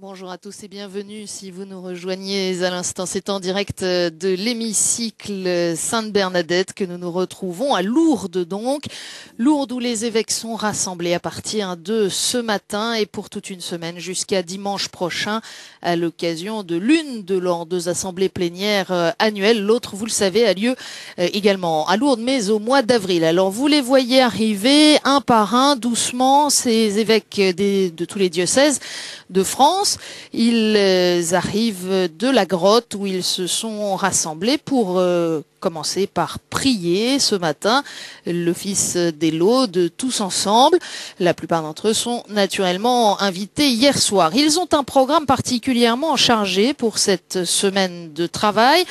Bonjour à tous et bienvenue si vous nous rejoignez à l'instant. C'est en direct de l'hémicycle Sainte-Bernadette que nous nous retrouvons à Lourdes donc. Lourdes où les évêques sont rassemblés à partir de ce matin et pour toute une semaine jusqu'à dimanche prochain à l'occasion de l'une de leurs deux assemblées plénières annuelles. L'autre, vous le savez, a lieu également à Lourdes mais au mois d'avril. Alors vous les voyez arriver un par un doucement, ces évêques de tous les diocèses de France. Ils arrivent de la grotte où ils se sont rassemblés pour commencer par prier ce matin l'office des laudes tous ensemble. La plupart d'entre eux sont naturellement invités hier soir. Ils ont un programme particulièrement chargé pour cette semaine de travail.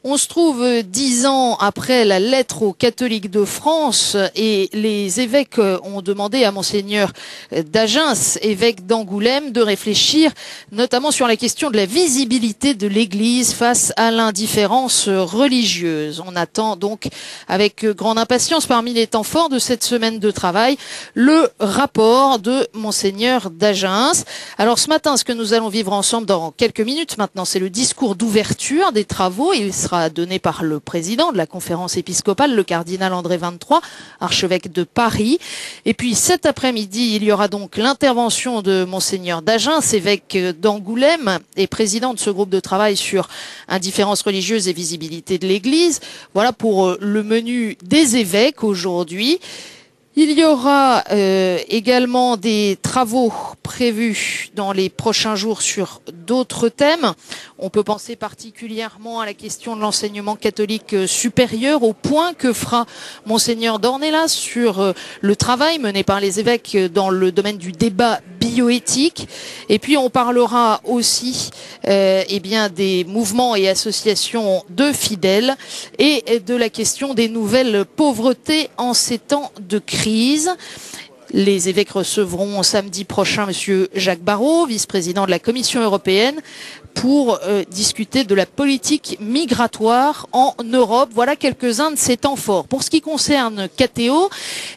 On se trouve 10 ans après la lettre aux catholiques de France et les évêques ont demandé à Monseigneur d'Agens, évêque d'Angoulême, de réfléchir notamment sur la question de la visibilité de l'Église face à l'indifférence religieuse. On attend donc avec grande impatience parmi les temps forts de cette semaine de travail le rapport de Monseigneur d'Agens. Alors ce matin, ce que nous allons vivre ensemble dans quelques minutes maintenant, c'est le discours d'ouverture des travaux. Il sera donné par le président de la conférence épiscopale, le cardinal André XXIII, archevêque de Paris. Et puis cet après-midi, il y aura donc l'intervention de Monseigneur d'Agens, évêque d'Angoulême et président de ce groupe de travail sur indifférence religieuse et visibilité de l'Église. Voilà pour le menu des évêques aujourd'hui. Il y aura également des travaux prévus dans les prochains jours sur d'autres thèmes. On peut penser particulièrement à la question de l'enseignement catholique supérieur, au point que fera Monseigneur d'Ornelas sur le travail mené par les évêques dans le domaine du débat bioéthique. Et puis on parlera aussi des mouvements et associations de fidèles et de la question des nouvelles pauvretés en ces temps de crise. Les évêques recevront samedi prochain Monsieur Jacques Barrot, vice-président de la Commission européenne, pour discuter de la politique migratoire en Europe. Voilà quelques-uns de ces temps forts. Pour ce qui concerne KTO,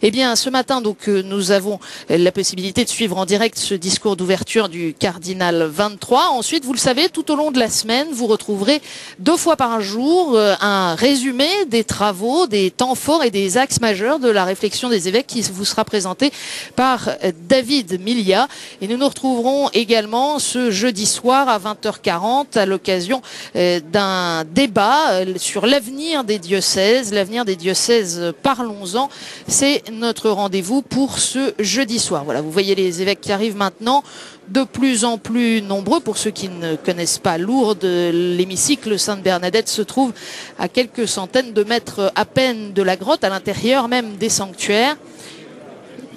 eh bien, ce matin, donc, nous avons la possibilité de suivre en direct ce discours d'ouverture du cardinal XXIII. Ensuite, vous le savez, tout au long de la semaine, vous retrouverez 2 fois par jour un résumé des travaux, des temps forts et des axes majeurs de la réflexion des évêques qui vous sera présenté par David Milia. Et nous nous retrouverons également ce jeudi soir à 20h40 à l'occasion d'un débat sur l'avenir des diocèses. L'avenir des diocèses, parlons-en. C'est notre rendez-vous pour ce jeudi soir. Voilà, vous voyez les évêques qui arrivent maintenant, de plus en plus nombreux. Pour ceux qui ne connaissent pas Lourdes, l'hémicycle Sainte-Bernadette se trouve à quelques centaines de mètres à peine de la grotte, à l'intérieur même des sanctuaires.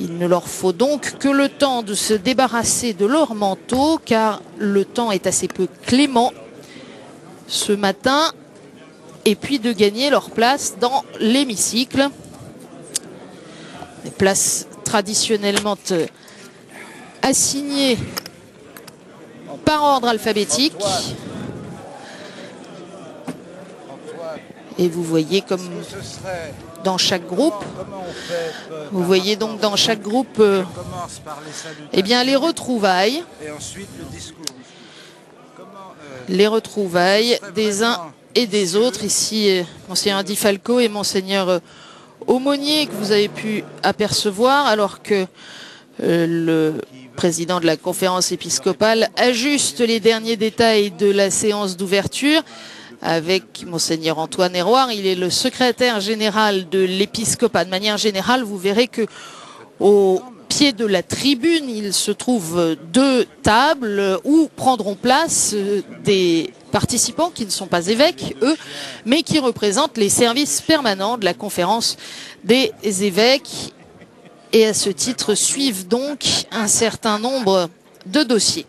Il ne leur faut donc que le temps de se débarrasser de leur manteau, car le temps est assez peu clément ce matin, et puis de gagner leur place dans l'hémicycle. Les places traditionnellement assignées par ordre alphabétique. Et vous voyez comme dans chaque groupe, vous voyez donc dans chaque groupe eh bien, les retrouvailles des uns et des autres. Ici, Monseigneur Di Falco et Monseigneur Aumônier que vous avez pu apercevoir alors que le président de la conférence épiscopale ajuste les derniers détails de la séance d'ouverture avec Monseigneur Antoine Héroard. Il est le secrétaire général de l'épiscopat. De manière générale, vous verrez que au pied de la tribune, il se trouve 2 tables où prendront place des participants qui ne sont pas évêques, eux, mais qui représentent les services permanents de la conférence des évêques. Et à ce titre, suivent donc un certain nombre de dossiers.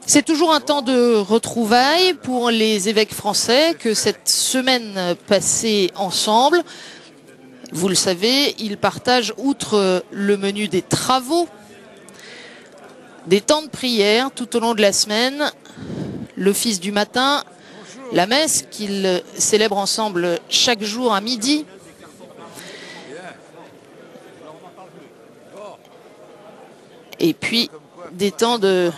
C'est toujours un temps de retrouvailles pour les évêques français que cette semaine passée ensemble. Vous le savez, ils partagent, outre le menu des travaux, des temps de prière tout au long de la semaine, l'office du matin, la messe qu'ils célèbrent ensemble chaque jour à midi. Et puis des temps de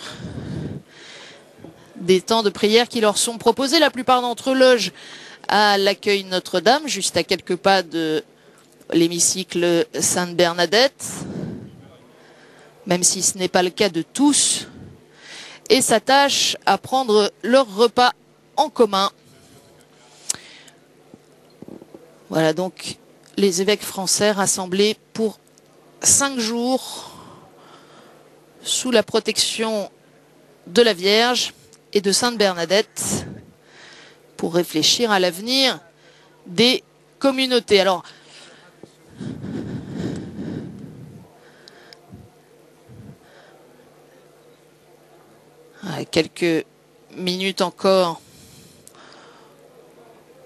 prière qui leur sont proposés. La plupart d'entre eux logent à l'accueil Notre-Dame, juste à quelques pas de l'hémicycle Sainte-Bernadette, même si ce n'est pas le cas de tous, et s'attachent à prendre leur repas en commun. Voilà donc les évêques français rassemblés pour 5 jours sous la protection de la Vierge et de Sainte Bernadette pour réfléchir à l'avenir des communautés. Alors, quelques minutes encore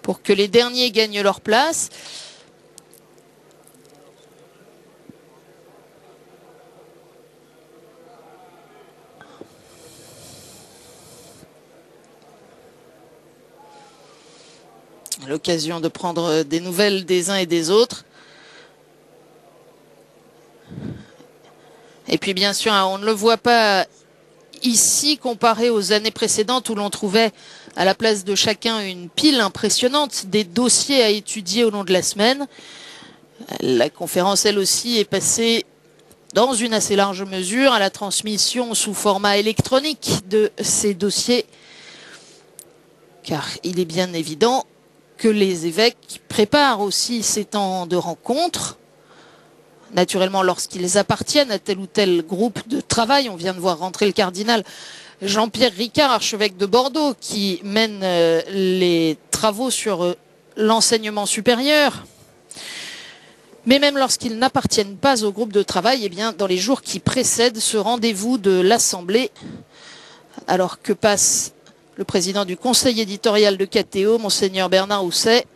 pour que les derniers gagnent leur place. L'occasion de prendre des nouvelles des uns et des autres. Et puis bien sûr, on ne le voit pas ici comparé aux années précédentes où l'on trouvait à la place de chacun une pile impressionnante des dossiers à étudier au long de la semaine. La conférence, elle aussi, est passée dans une assez large mesure à la transmission sous format électronique de ces dossiers, car il est bien évident que les évêques préparent aussi ces temps de rencontre. Naturellement, lorsqu'ils appartiennent à tel ou tel groupe de travail, on vient de voir rentrer le cardinal Jean-Pierre Ricard, archevêque de Bordeaux, qui mène les travaux sur l'enseignement supérieur. Mais même lorsqu'ils n'appartiennent pas au groupe de travail, eh bien, dans les jours qui précèdent ce rendez-vous de l'Assemblée, alors que passe le président du conseil éditorial de KTO, Monseigneur Bernard Housset,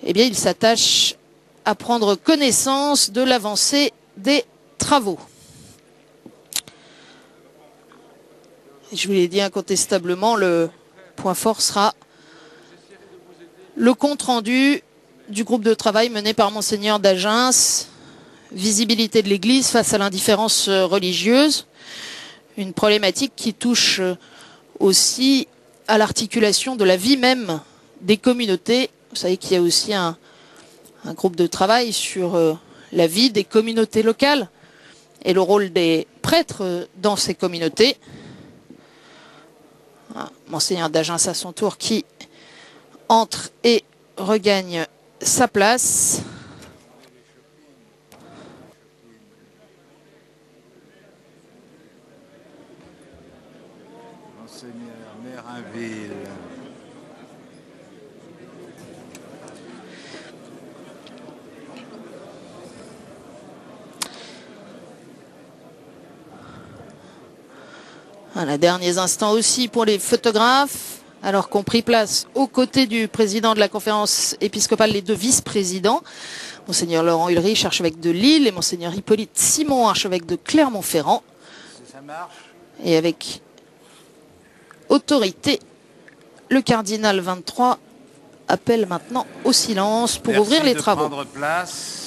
eh bien, il s'attache à prendre connaissance de l'avancée des travaux. Je vous l'ai dit incontestablement, le point fort sera le compte-rendu du groupe de travail mené par Monseigneur d'Agens, visibilité de l'Église face à l'indifférence religieuse, une problématique qui touche aussi à l'articulation de la vie même des communautés. Vous savez qu'il y a aussi un groupe de travail sur la vie des communautés locales et le rôle des prêtres dans ces communautés. Monseigneur d'Agens à son tour qui entre et regagne sa place. Monseigneur Mérinville. Voilà, derniers instants aussi pour les photographes, alors qu'ont pris place aux côtés du président de la conférence épiscopale les 2 vice-présidents, Monseigneur Laurent Ulrich, archevêque de Lille, et Monseigneur Hippolyte Simon, archevêque de Clermont-Ferrand. Et avec autorité, le cardinal 23 appelle maintenant au silence pour ouvrir les travaux. Prendre place.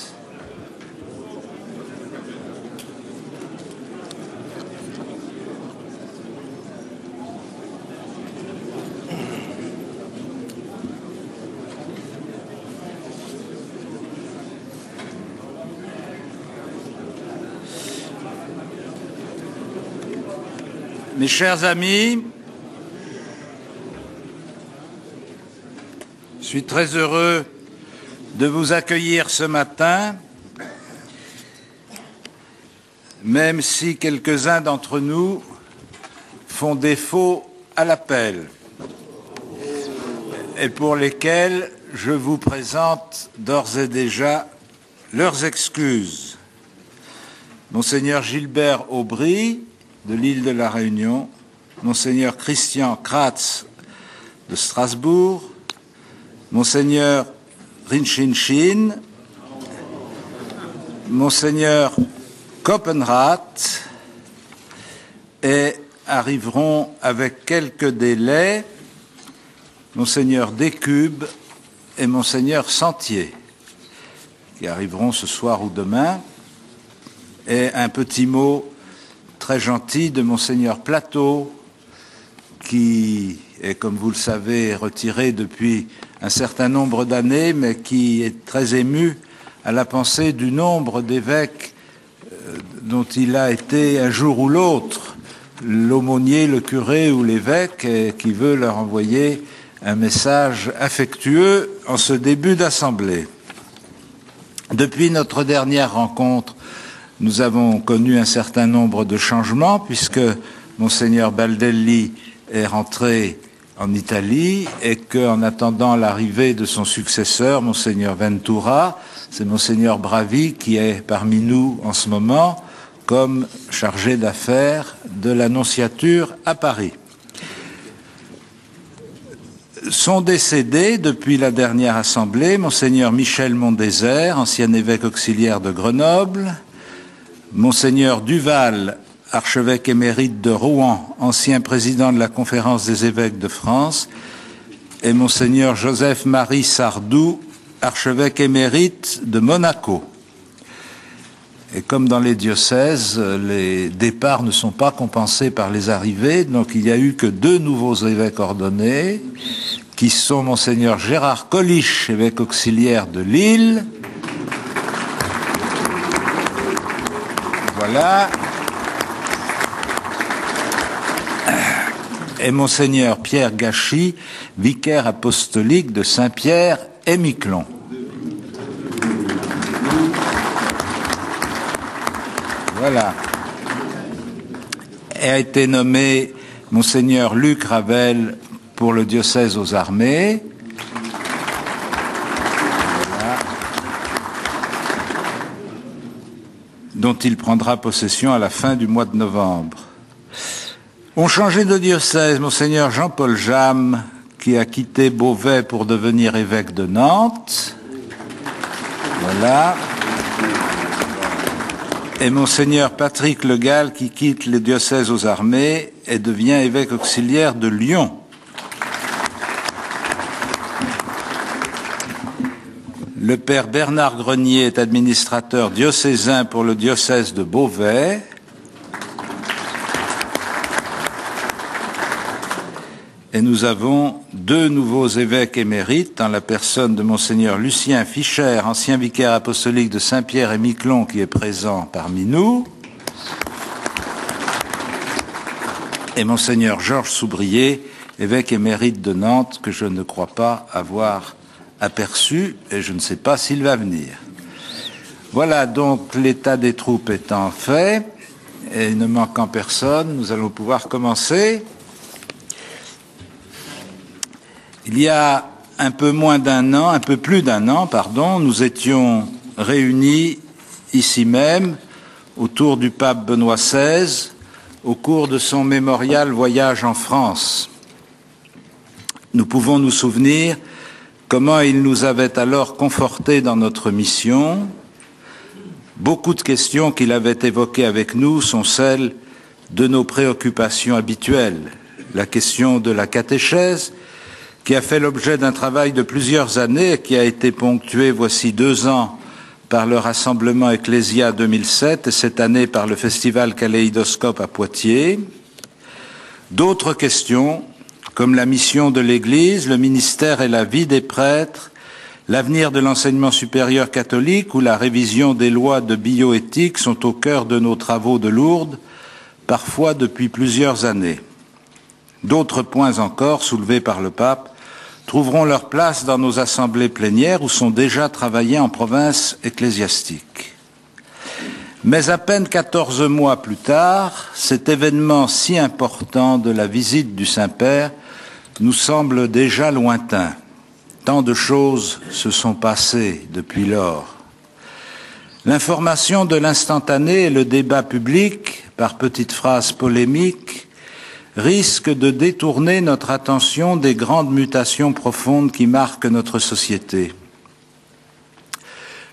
Mes chers amis, je suis très heureux de vous accueillir ce matin, même si quelques-uns d'entre nous font défaut à l'appel et pour lesquels je vous présente d'ores et déjà leurs excuses. Monseigneur Gilbert Aubry, de l'île de la Réunion, Monseigneur Christian Kratz de Strasbourg, Monseigneur Rinchinchin, Monseigneur Koppenrath, et arriveront avec quelques délais Monseigneur Descubes et Monseigneur Sentier, qui arriveront ce soir ou demain, et un petit mot très gentil de Monseigneur Plateau, qui est, comme vous le savez, retiré depuis un certain nombre d'années, mais qui est très ému à la pensée du nombre d'évêques dont il a été un jour ou l'autre l'aumônier, le curé ou l'évêque, et qui veut leur envoyer un message affectueux en ce début d'assemblée. Depuis notre dernière rencontre, nous avons connu un certain nombre de changements, puisque Monseigneur Baldelli est rentré en Italie et qu'en attendant l'arrivée de son successeur, Monseigneur Ventura, c'est Monseigneur Bravi qui est parmi nous en ce moment comme chargé d'affaires de l'annonciature à Paris. Sont décédés depuis la dernière assemblée Monseigneur Michel Mondésert, ancien évêque auxiliaire de Grenoble, Monseigneur Duval, archevêque émérite de Rouen, ancien président de la Conférence des évêques de France, et Monseigneur Joseph-Marie Sardou, archevêque émérite de Monaco. Et comme dans les diocèses, les départs ne sont pas compensés par les arrivées, donc il n'y a eu que 2 nouveaux évêques ordonnés, qui sont Monseigneur Gérard Colliche, évêque auxiliaire de Lille. Voilà. Et Monseigneur Pierre Gachy, vicaire apostolique de Saint-Pierre et Miquelon. Voilà. Et a été nommé Monseigneur Luc Ravel pour le diocèse aux armées. Voilà. Dont il prendra possession à la fin du mois de novembre. Ont changé de diocèse Monseigneur Jean-Paul Jamme, qui a quitté Beauvais pour devenir évêque de Nantes. Voilà. Et Monseigneur Patrick Le Gall, qui quitte le diocèse aux armées et devient évêque auxiliaire de Lyon. Le père Bernard Grenier est administrateur diocésain pour le diocèse de Beauvais. Et nous avons 2 nouveaux évêques émérites, en la personne de Monseigneur Lucien Fischer, ancien vicaire apostolique de Saint-Pierre et Miquelon, qui est présent parmi nous, et Monseigneur Georges Soubrier, évêque émérite de Nantes, que je ne crois pas avoir aperçu, et je ne sais pas s'il va venir. Voilà donc l'état des troupes étant fait, et ne manquant personne, nous allons pouvoir commencer. Il y a un peu plus d'un an, nous étions réunis ici même autour du pape Benoît XVI au cours de son mémorial voyage en France. Nous pouvons nous souvenir comment il nous avait alors confortés dans notre mission. Beaucoup de questions qu'il avait évoquées avec nous sont celles de nos préoccupations habituelles. La question de la catéchèse, qui a fait l'objet d'un travail de plusieurs années et qui a été ponctué voici 2 ans par le Rassemblement Ecclésia 2007 et cette année par le Festival Kaléidoscope à Poitiers. D'autres questions, comme la mission de l'Église, le ministère et la vie des prêtres, l'avenir de l'enseignement supérieur catholique ou la révision des lois de bioéthique sont au cœur de nos travaux de Lourdes, parfois depuis plusieurs années. D'autres points encore, soulevés par le pape, trouveront leur place dans nos assemblées plénières ou sont déjà travaillés en province ecclésiastique. Mais à peine 14 mois plus tard, cet événement si important de la visite du Saint-Père nous semble déjà lointain. Tant de choses se sont passées depuis lors. L'information de l'instantané et le débat public, par petites phrases polémiques, risque de détourner notre attention des grandes mutations profondes qui marquent notre société.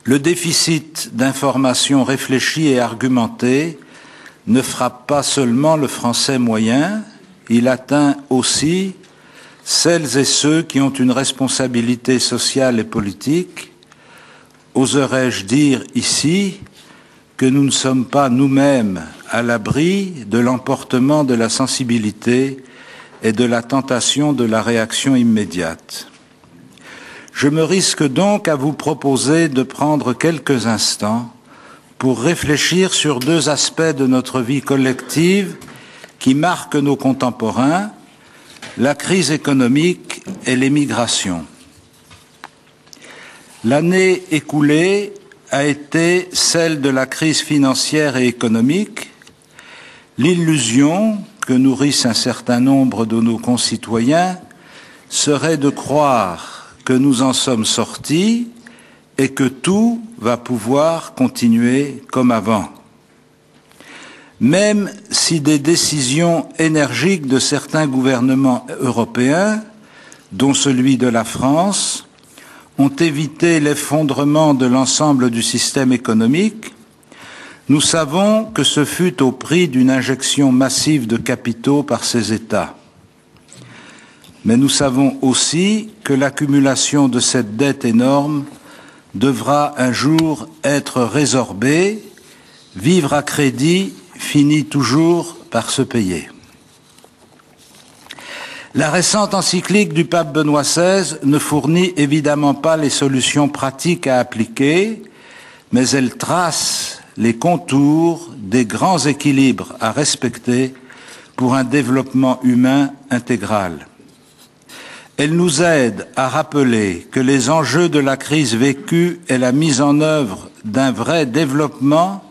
Le déficit d'informations réfléchies et argumentées ne frappe pas seulement le français moyen, il atteint aussi celles et ceux qui ont une responsabilité sociale et politique. Oserais-je dire ici que nous ne sommes pas nous-mêmes à l'abri de l'emportement de la sensibilité et de la tentation de la réaction immédiate. Je me risque donc à vous proposer de prendre quelques instants pour réfléchir sur deux aspects de notre vie collective qui marquent nos contemporains, la crise économique et l'émigration. L'année écoulée a été celle de la crise financière et économique. L'illusion que nourrissent un certain nombre de nos concitoyens serait de croire que nous en sommes sortis et que tout va pouvoir continuer comme avant. Même si des décisions énergiques de certains gouvernements européens, dont celui de la France, ont évité l'effondrement de l'ensemble du système économique, nous savons que ce fut au prix d'une injection massive de capitaux par ces États. Mais nous savons aussi que l'accumulation de cette dette énorme devra un jour être résorbée. Vivre à crédit finit toujours par se payer. La récente encyclique du pape Benoît XVI ne fournit évidemment pas les solutions pratiques à appliquer, mais elle trace les contours des grands équilibres à respecter pour un développement humain intégral. Elle nous aide à rappeler que les enjeux de la crise vécue et la mise en œuvre d'un vrai développement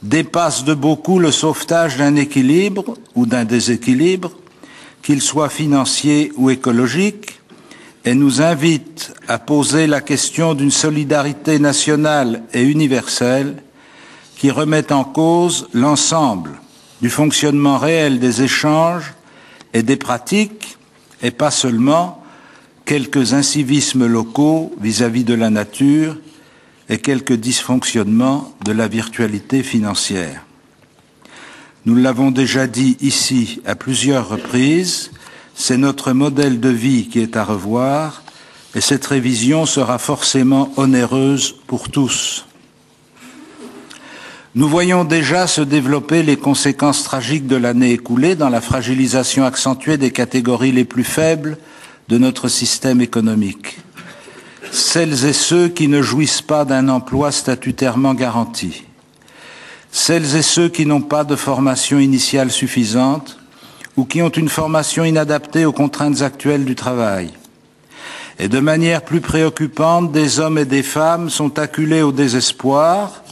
dépassent de beaucoup le sauvetage d'un équilibre ou d'un déséquilibre, qu'il soit financier ou écologique, et nous invite à poser la question d'une solidarité nationale et universelle qui remet en cause l'ensemble du fonctionnement réel des échanges et des pratiques, et pas seulement quelques incivismes locaux vis-à-vis de la nature et quelques dysfonctionnements de la virtualité financière. Nous l'avons déjà dit ici à plusieurs reprises, c'est notre modèle de vie qui est à revoir et cette révision sera forcément onéreuse pour tous. Nous voyons déjà se développer les conséquences tragiques de l'année écoulée dans la fragilisation accentuée des catégories les plus faibles de notre système économique. Celles et ceux qui ne jouissent pas d'un emploi statutairement garanti. Celles et ceux qui n'ont pas de formation initiale suffisante ou qui ont une formation inadaptée aux contraintes actuelles du travail. Et de manière plus préoccupante, des hommes et des femmes sont acculés au désespoir,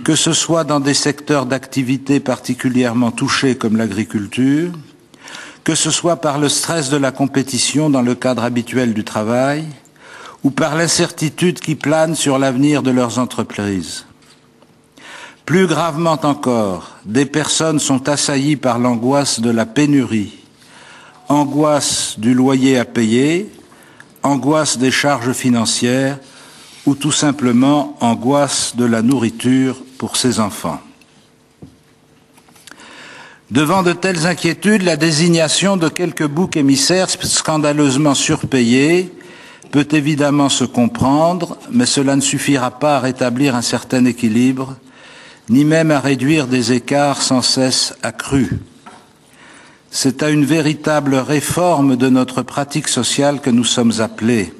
que ce soit dans des secteurs d'activité particulièrement touchés comme l'agriculture, que ce soit par le stress de la compétition dans le cadre habituel du travail, ou par l'incertitude qui plane sur l'avenir de leurs entreprises. Plus gravement encore, des personnes sont assaillies par l'angoisse de la pénurie, angoisse du loyer à payer, angoisse des charges financières ou tout simplement angoisse de la nourriture pour ses enfants. Devant de telles inquiétudes, la désignation de quelques boucs émissaires scandaleusement surpayés peut évidemment se comprendre, mais cela ne suffira pas à rétablir un certain équilibre, ni même à réduire des écarts sans cesse accrus. C'est à une véritable réforme de notre pratique sociale que nous sommes appelés.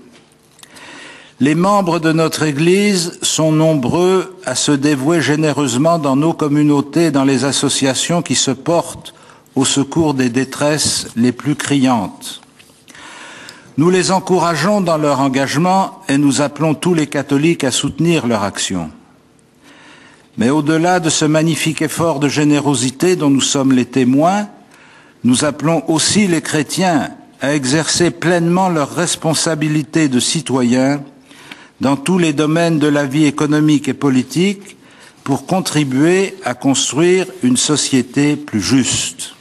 Les membres de notre Église sont nombreux à se dévouer généreusement dans nos communautés et dans les associations qui se portent au secours des détresses les plus criantes. Nous les encourageons dans leur engagement et nous appelons tous les catholiques à soutenir leur action. Mais au-delà de ce magnifique effort de générosité dont nous sommes les témoins, nous appelons aussi les chrétiens à exercer pleinement leurs responsabilités de citoyens dans tous les domaines de la vie économique et politique pour contribuer à construire une société plus juste.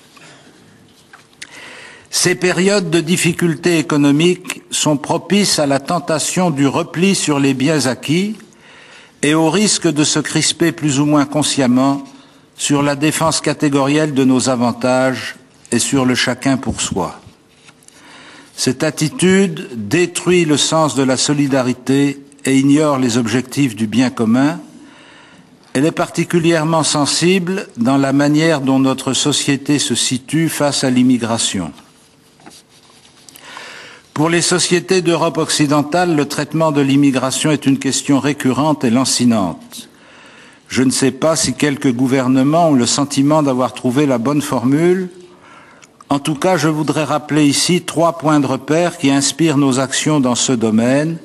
Ces périodes de difficultés économiques sont propices à la tentation du repli sur les biens acquis et au risque de se crisper plus ou moins consciemment sur la défense catégorielle de nos avantages et sur le chacun pour soi. Cette attitude détruit le sens de la solidarité et ignore les objectifs du bien commun, Elle est particulièrement sensible dans la manière dont notre société se situe face à l'immigration. Pour les sociétés d'Europe occidentale, le traitement de l'immigration est une question récurrente et lancinante. Je ne sais pas si quelques gouvernements ont le sentiment d'avoir trouvé la bonne formule. En tout cas, je voudrais rappeler ici 3 points de repère qui inspirent nos actions dans ce domaine,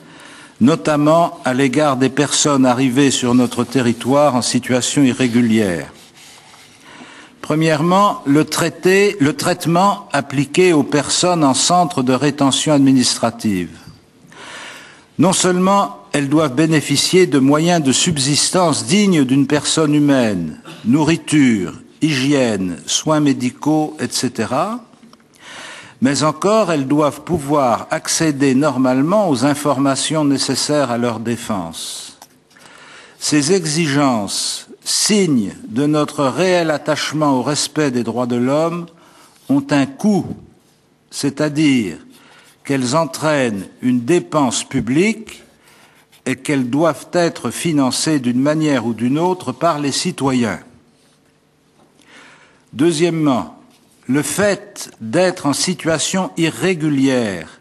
notamment à l'égard des personnes arrivées sur notre territoire en situation irrégulière. Premièrement, le traitement appliqué aux personnes en centre de rétention administrative. Non seulement elles doivent bénéficier de moyens de subsistance dignes d'une personne humaine, nourriture, hygiène, soins médicaux, etc., mais encore elles doivent pouvoir accéder normalement aux informations nécessaires à leur défense. Ces exigences, signes de notre réel attachement au respect des droits de l'homme, ont un coût, c'est-à-dire qu'elles entraînent une dépense publique et qu'elles doivent être financées d'une manière ou d'une autre par les citoyens. Deuxièmement, le fait d'être en situation irrégulière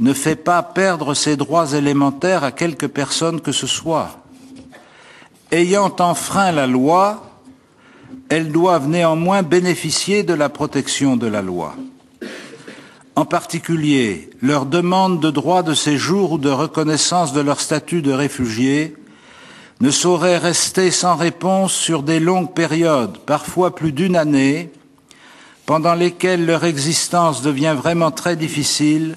ne fait pas perdre ses droits élémentaires à quelque personne que ce soit. Ayant enfreint la loi, elles doivent néanmoins bénéficier de la protection de la loi. En particulier, leur demande de droit de séjour ou de reconnaissance de leur statut de réfugié ne saurait rester sans réponse sur des longues périodes, parfois plus d'une année, pendant lesquelles leur existence devient vraiment très difficile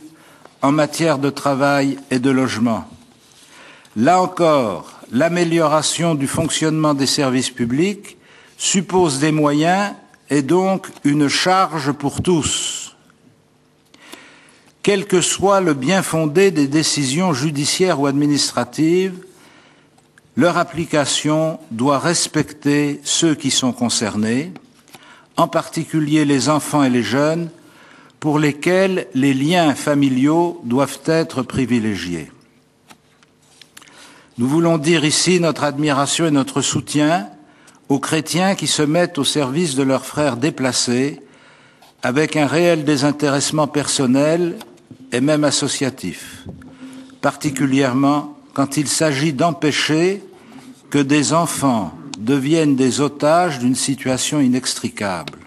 en matière de travail et de logement. Là encore, l'amélioration du fonctionnement des services publics suppose des moyens et donc une charge pour tous. Quel que soit le bien-fondé des décisions judiciaires ou administratives, leur application doit respecter ceux qui sont concernés, en particulier les enfants et les jeunes, pour lesquels les liens familiaux doivent être privilégiés. Nous voulons dire ici notre admiration et notre soutien aux chrétiens qui se mettent au service de leurs frères déplacés avec un réel désintéressement personnel et même associatif, particulièrement quand il s'agit d'empêcher que des enfants deviennent des otages d'une situation inextricable.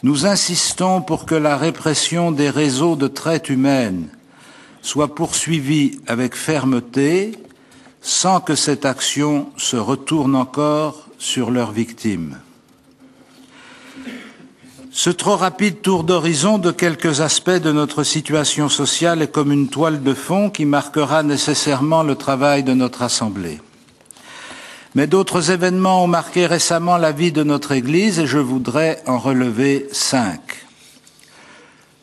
Nous insistons pour que la répression des réseaux de traite humaine soit poursuivie avec fermeté, sans que cette action se retourne encore sur leurs victimes. Ce trop rapide tour d'horizon de quelques aspects de notre situation sociale est comme une toile de fond qui marquera nécessairement le travail de notre Assemblée. Mais d'autres événements ont marqué récemment la vie de notre Église et je voudrais en relever 5.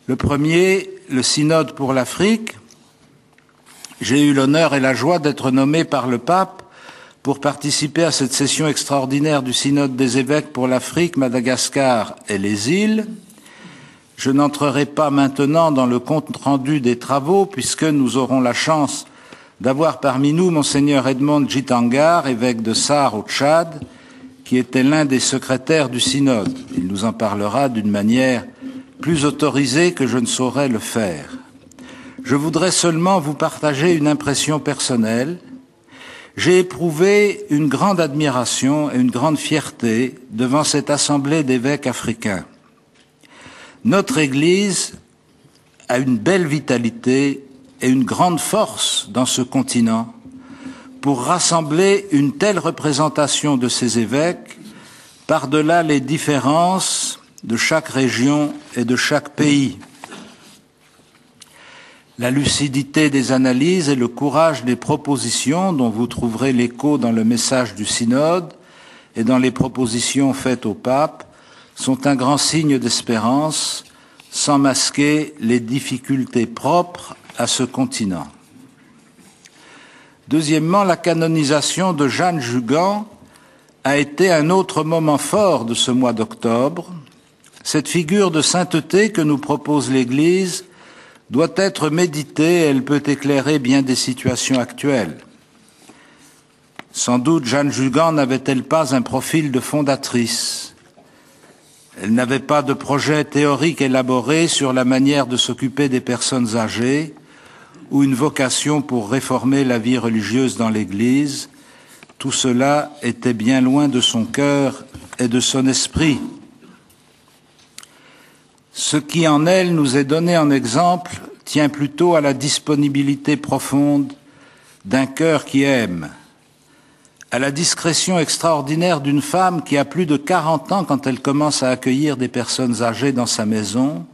Le premier, le Synode pour l'Afrique. J'ai eu l'honneur et la joie d'être nommé par le pape pour participer à cette session extraordinaire du Synode des évêques pour l'Afrique, Madagascar et les îles. Je n'entrerai pas maintenant dans le compte-rendu des travaux puisque nous aurons la chance d'avoir parmi nous Monseigneur Edmond Djitangar, évêque de Sarre au Tchad, qui était l'un des secrétaires du Synode. Il nous en parlera d'une manière plus autorisée que je ne saurais le faire. Je voudrais seulement vous partager une impression personnelle. J'ai éprouvé une grande admiration et une grande fierté devant cette assemblée d'évêques africains. Notre Église a une belle vitalité et une grande force dans ce continent pour rassembler une telle représentation de ces évêques par-delà les différences de chaque région et de chaque pays. La lucidité des analyses et le courage des propositions dont vous trouverez l'écho dans le message du Synode et dans les propositions faites au pape sont un grand signe d'espérance, sans masquer les difficultés propres à ce continent. Deuxièmement, la canonisation de Jeanne Jugan a été un autre moment fort de ce mois d'octobre. Cette figure de sainteté que nous propose l'Église doit être méditée et elle peut éclairer bien des situations actuelles. Sans doute Jeanne Jugan n'avait-elle pas un profil de fondatrice. Elle n'avait pas de projet théorique élaboré sur la manière de s'occuper des personnes âgées ou une vocation pour réformer la vie religieuse dans l'Église. Tout cela était bien loin de son cœur et de son esprit. Ce qui en elle nous est donné en exemple tient plutôt à la disponibilité profonde d'un cœur qui aime, à la discrétion extraordinaire d'une femme qui a plus de 40 ans quand elle commence à accueillir des personnes âgées dans sa maison,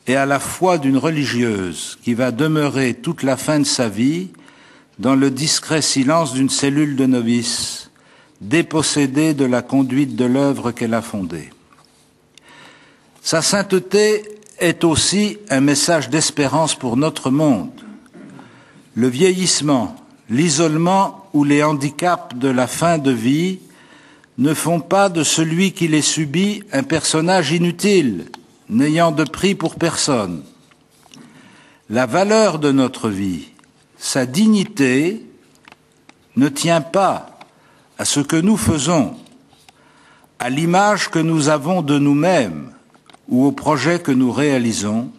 et à la foi d'une religieuse qui va demeurer toute la fin de sa vie dans le discret silence d'une cellule de novices, dépossédée de la conduite de l'œuvre qu'elle a fondée. Sa sainteté est aussi un message d'espérance pour notre monde. Le vieillissement, l'isolement ou les handicaps de la fin de vie ne font pas de celui qui les subit un personnage inutile, n'ayant de prix pour personne. La valeur de notre vie, sa dignité, ne tient pas à ce que nous faisons, à l'image que nous avons de nous-mêmes ou au projet que nous réalisons.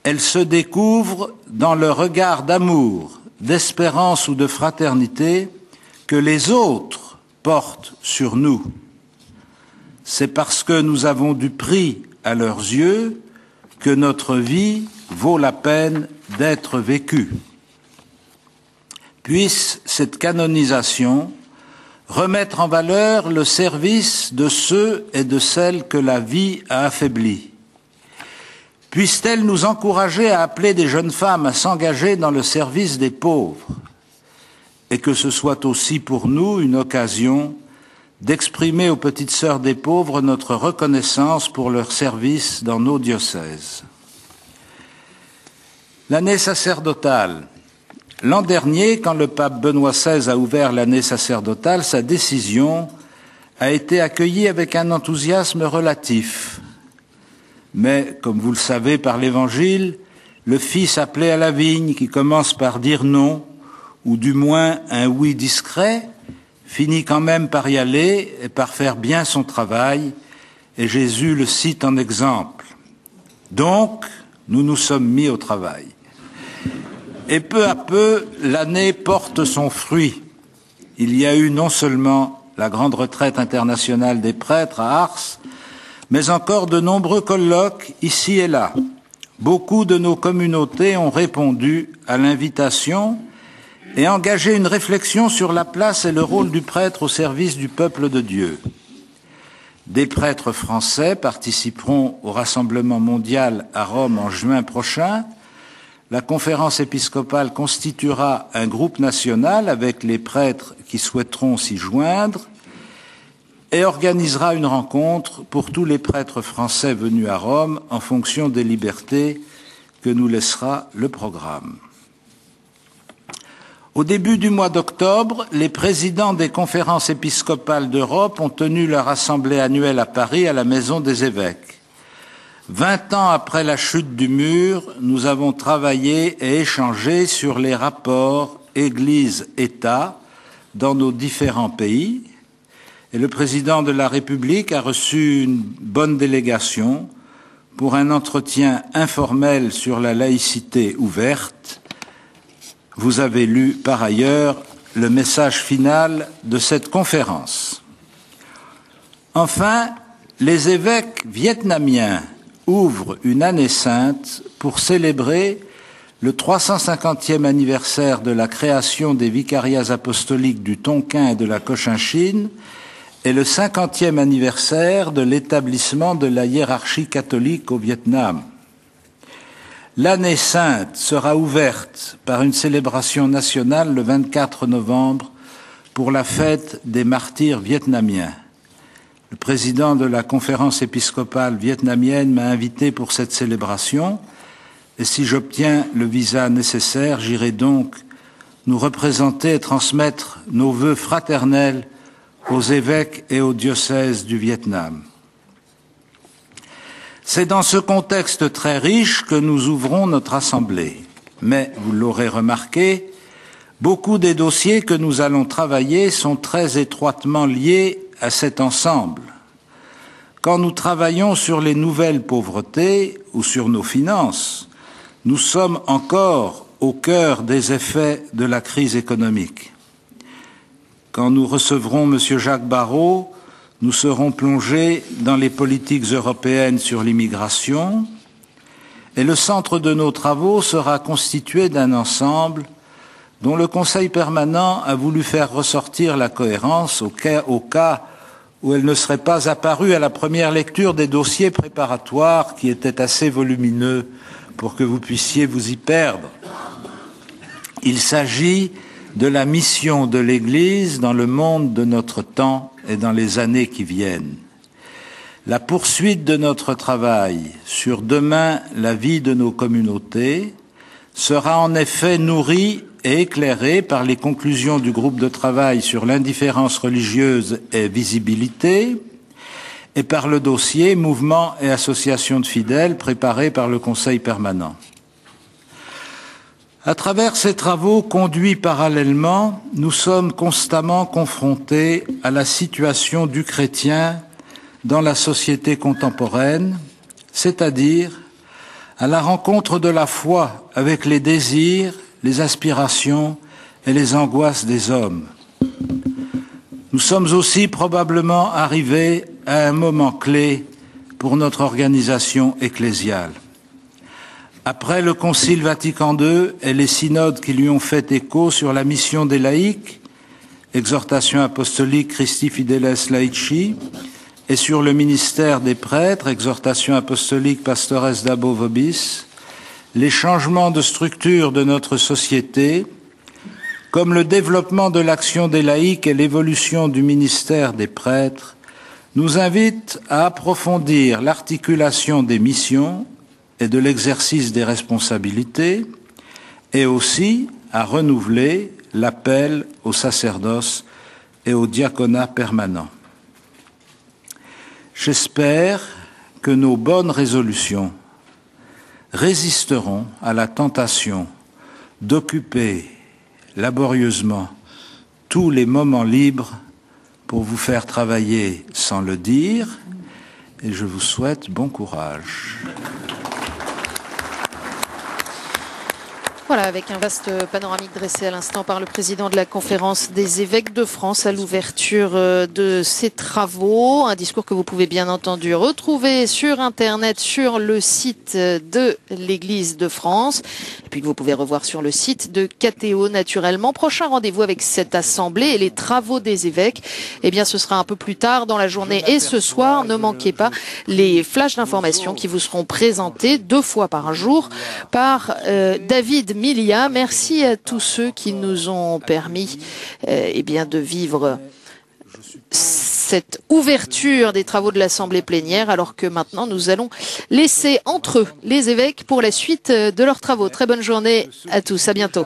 Elle se découvre dans le regard d'amour, d'espérance ou de fraternité que les autres portent sur nous. C'est parce que nous avons du prix à leurs yeux que notre vie vaut la peine d'être vécue. Puisse cette canonisation remettre en valeur le service de ceux et de celles que la vie a affaiblis. Puisse-t-elle nous encourager à appeler des jeunes femmes à s'engager dans le service des pauvres, et que ce soit aussi pour nous une occasion d'exprimer aux petites sœurs des pauvres notre reconnaissance pour leur service dans nos diocèses. L'année sacerdotale. L'an dernier, quand le pape Benoît XVI a ouvert l'année sacerdotale, sa décision a été accueillie avec un enthousiasme relatif. Mais, comme vous le savez par l'Évangile, le fils appelé à la vigne, qui commence par dire non, ou du moins un oui discret, finit quand même par y aller et par faire bien son travail, et Jésus le cite en exemple. Donc, nous nous sommes mis au travail. Et peu à peu, l'année porte son fruit. Il y a eu non seulement la grande retraite internationale des prêtres à Ars, mais encore de nombreux colloques ici et là. Beaucoup de nos communautés ont répondu à l'invitation et engagé une réflexion sur la place et le rôle du prêtre au service du peuple de Dieu. Des prêtres français participeront au Rassemblement mondial à Rome en juin prochain. La conférence épiscopale constituera un groupe national avec les prêtres qui souhaiteront s'y joindre et organisera une rencontre pour tous les prêtres français venus à Rome en fonction des libertés que nous laissera le programme. Au début du mois d'octobre, les présidents des conférences épiscopales d'Europe ont tenu leur assemblée annuelle à Paris à la Maison des évêques. 20 ans après la chute du mur, nous avons travaillé et échangé sur les rapports Église-État dans nos différents pays, et le président de la République a reçu une bonne délégation pour un entretien informel sur la laïcité ouverte. Vous avez lu par ailleurs le message final de cette conférence. Enfin, les évêques vietnamiens ouvrent une année sainte pour célébrer le 350e anniversaire de la création des vicariats apostoliques du Tonkin et de la Cochinchine et le 50e anniversaire de l'établissement de la hiérarchie catholique au Vietnam. L'année sainte sera ouverte par une célébration nationale le 24 novembre pour la fête des martyrs vietnamiens. Le président de la conférence épiscopale vietnamienne m'a invité pour cette célébration, et si j'obtiens le visa nécessaire, j'irai donc nous représenter et transmettre nos vœux fraternels aux évêques et aux diocèses du Vietnam. C'est dans ce contexte très riche que nous ouvrons notre assemblée. Mais, vous l'aurez remarqué, Beaucoup des dossiers que nous allons travailler sont très étroitement liés à cet ensemble. Quand nous travaillons sur les nouvelles pauvretés ou sur nos finances, nous sommes encore au cœur des effets de la crise économique. Quand nous recevrons M. Jacques Barrot, nous serons plongés dans les politiques européennes sur l'immigration et le centre de nos travaux sera constitué d'un ensemble dont le Conseil permanent a voulu faire ressortir la cohérence au cas où elle ne serait pas apparue à la première lecture des dossiers préparatoires qui étaient assez volumineux pour que vous puissiez vous y perdre. Il s'agit de la mission de l'Église dans le monde de notre temps et dans les années qui viennent. La poursuite de notre travail sur demain la vie de nos communautés sera en effet nourrie et éclairée par les conclusions du groupe de travail sur l'indifférence religieuse et visibilité et par le dossier Mouvements et associations de fidèles préparé par le Conseil permanent. À travers ces travaux conduits parallèlement, nous sommes constamment confrontés à la situation du chrétien dans la société contemporaine, c'est-à-dire à la rencontre de la foi avec les désirs, les aspirations et les angoisses des hommes. Nous sommes aussi probablement arrivés à un moment clé pour notre organisation ecclésiale. Après le Concile Vatican II et les synodes qui lui ont fait écho sur la mission des laïcs, exhortation apostolique Christi Fideles Laici, et sur le ministère des prêtres, exhortation apostolique Pastores Dabo Vobis, les changements de structure de notre société, comme le développement de l'action des laïcs et l'évolution du ministère des prêtres, nous invitent à approfondir l'articulation des missions et de l'exercice des responsabilités, et aussi à renouveler l'appel au sacerdoce et au diaconat permanent. J'espère que nos bonnes résolutions résisteront à la tentation d'occuper laborieusement tous les moments libres pour vous faire travailler sans le dire, et je vous souhaite bon courage. Voilà, avec un vaste panoramique dressé à l'instant par le président de la Conférence des évêques de France à l'ouverture de ces travaux. Un discours que vous pouvez bien entendu retrouver sur Internet, sur le site de l'Église de France. Et puis que vous pouvez revoir sur le site de KTO naturellement. Prochain rendez-vous avec cette assemblée et les travaux des évêques. Eh bien, ce sera un peu plus tard dans la journée et ce soir. Ne manquez pas les flashs d'informations qui vous seront présentés 2 fois par jour par David Milia. Merci à tous ceux qui nous ont permis eh bien, de vivre cette ouverture des travaux de l'Assemblée plénière, alors que maintenant nous allons laisser entre eux les évêques pour la suite de leurs travaux. Très bonne journée à tous, à bientôt.